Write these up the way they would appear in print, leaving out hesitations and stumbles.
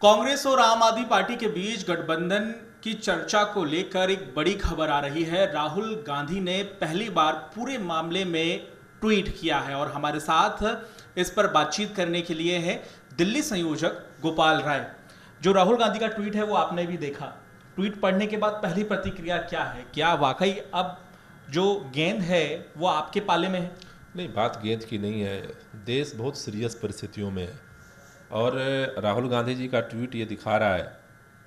कांग्रेस और आम आदमी पार्टी के बीच गठबंधन की चर्चा को लेकर एक बड़ी खबर आ रही है। राहुल गांधी ने पहली बार पूरे मामले में ट्वीट किया है और हमारे साथ इस पर बातचीत करने के लिए है दिल्ली संयोजक गोपाल राय। जो राहुल गांधी का ट्वीट है वो आपने भी देखा। ट्वीट पढ़ने के बाद पहली प्रतिक्रिया क्या है? क्या वाकई अब जो गेंद है वो आपके पाले में है? नहीं, बात गेंद की नहीं है। देश बहुत सीरियस परिस्थितियों में है और राहुल गांधी जी का ट्वीट ये दिखा रहा है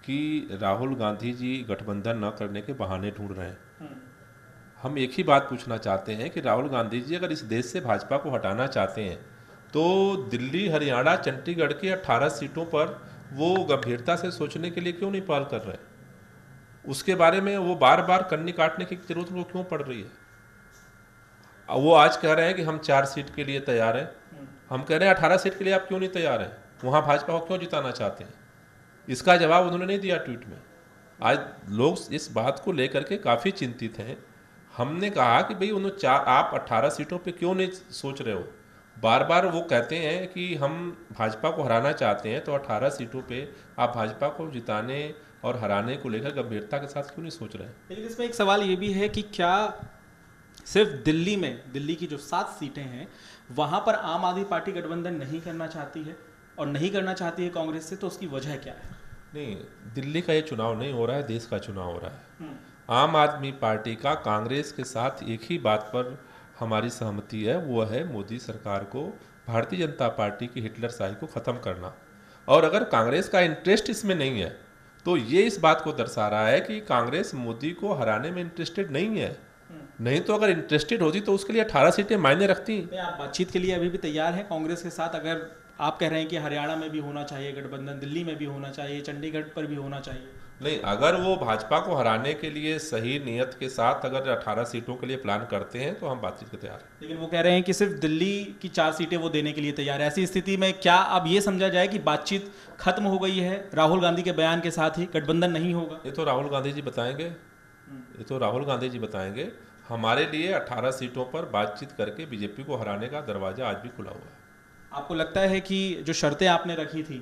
कि राहुल गांधी जी गठबंधन न करने के बहाने ढूंढ रहे हैं। हम एक ही बात पूछना चाहते हैं कि राहुल गांधी जी अगर इस देश से भाजपा को हटाना चाहते हैं तो दिल्ली, हरियाणा, चंडीगढ़ की 18 सीटों पर वो गंभीरता से सोचने के लिए क्यों नहीं पहल कर रहे हैं? उसके बारे में वो बार बार कन्नी काटने की जरूरत उनको क्यों पड़ रही है? वो आज कह रहे हैं कि हम 4 सीट के लिए तैयार हैं। हम कह रहे हैं 18 सीट के लिए आप क्यों नहीं तैयार हैं? वहाँ भाजपा को क्यों जिताना चाहते हैं? इसका जवाब उन्होंने नहीं दिया ट्वीट में। आज लोग इस बात को लेकर के काफ़ी चिंतित हैं। हमने कहा कि भाई उन्होंने आप 18 सीटों पे क्यों नहीं सोच रहे हो? बार बार वो कहते हैं कि हम भाजपा को हराना चाहते हैं, तो 18 सीटों पे आप भाजपा को जिताने और हराने को लेकर गंभीरता के साथ क्यों नहीं सोच रहे हैं? लेकिन इसमें एक सवाल ये भी है कि क्या सिर्फ दिल्ली में, दिल्ली की जो 7 सीटें हैं वहां पर आम आदमी पार्टी गठबंधन नहीं करना चाहती है और नहीं करना चाहती है कांग्रेस से, तो उसकी वजह क्या है? नहीं, दिल्ली का ये चुनाव नहीं हो रहा है, देश का चुनाव हो रहा है। आम आदमी पार्टी का कांग्रेस के साथ एक ही बात पर हमारी सहमति है, वो है मोदी सरकार को, भारतीय जनता पार्टी की हिटलरशाही को ख़त्म करना। और अगर कांग्रेस का इंटरेस्ट इसमें नहीं है तो ये इस बात को दर्शा रहा है कि कांग्रेस मोदी को हराने में इंटरेस्टेड नहीं है। नहीं तो अगर इंटरेस्टेड होती तो उसके लिए 18 सीटें मायने रखती। आप बातचीत के लिए अभी भी तैयार हैं कांग्रेस के साथ? अगर आप कह रहे हैं कि हरियाणा में भी होना चाहिए गठबंधन, दिल्ली में भी होना चाहिए, चंडीगढ़ पर भी होना चाहिए। नहीं, अगर वो भाजपा को हराने के लिए सही नियत के साथ अगर 18 सीटों के लिए प्लान करते हैं तो हम बातचीत के तैयार हैं। लेकिन वो कह रहे हैं कि सिर्फ दिल्ली की 4 सीटें वो देने के लिए तैयार है। ऐसी स्थिति में क्या अब ये समझा जाए कि बातचीत खत्म हो गई है? राहुल गांधी के बयान के साथ ही गठबंधन नहीं होगा? ये तो राहुल गांधी जी बताएंगे। हमारे लिए 18 सीटों पर बातचीत करके बीजेपी को हराने का दरवाजा आज भी खुला हुआ है। आपको लगता है कि जो शर्तें आपने रखी थी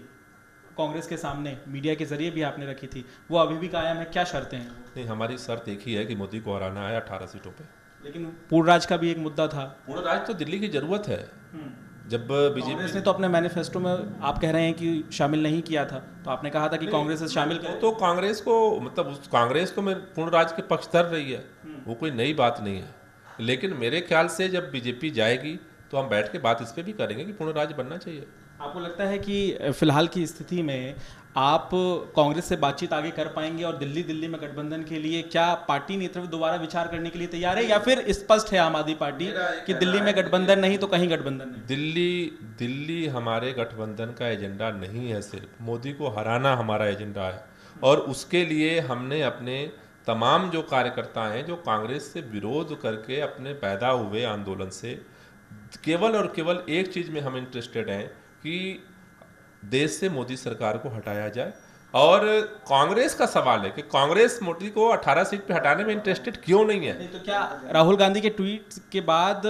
कांग्रेस के सामने, मीडिया के जरिए भी आपने रखी थी, वो अभी भी कायम है? क्या शर्तें हैं? नहीं, हमारी शर्त एक ही है कि मोदी को हराना है 18 सीटों पे। लेकिन पूर्ण राज का भी एक मुद्दा था। पूर्ण राज तो दिल्ली की जरूरत है। जब कांग्रेस ने तो अपने मैनिफेस्टो में, आप कह रहे हैं कि शामिल नहीं किया था, तो आपने कहा था कि कांग्रेस से शामिल करें। तो कांग्रेस को, मतलब उस कांग्रेस को मैं पूर्ण राज के पक्षधर रही है, वो कोई नई बात नहीं है। लेकिन मेरे ख्याल से जब बीजेपी जाएगी तो हम बैठ के बात इस पे भी करेंगे कि पूर्ण राज बनना चाहिए। आपको लगता है कि फिलहाल की स्थिति में आप कांग्रेस से बातचीत आगे कर पाएंगे और दिल्ली में गठबंधन के लिए क्या पार्टी नेतृत्व दोबारा विचार करने के लिए तैयार है, या फिर स्पष्ट है आम आदमी पार्टी कि दिल्ली में गठबंधन नहीं तो कहीं गठबंधन नहीं? दिल्ली हमारे गठबंधन का एजेंडा नहीं है, सिर्फ मोदी को हराना हमारा एजेंडा है। और उसके लिए हमने अपने तमाम जो कार्यकर्ता हैं जो कांग्रेस से विरोध करके अपने पैदा हुए आंदोलन से केवल और केवल एक चीज़ में हम इंटरेस्टेड हैं कि देश से मोदी सरकार को हटाया जाए। और कांग्रेस का सवाल है कि कांग्रेस मोदी को 18 सीट पे हटाने में इंटरेस्टेड क्यों नहीं है? नहीं तो क्या राहुल गांधी के ट्वीट के बाद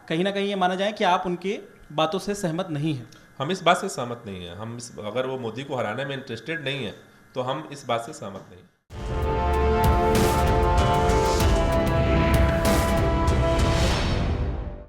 कहीं ना कहीं ये माना जाए कि आप उनके बातों से सहमत नहीं हैं? हम इस बात से सहमत नहीं है। अगर वो मोदी को हराने में इंटरेस्टेड नहीं है तो हम इस बात से सहमत नहीं हैं।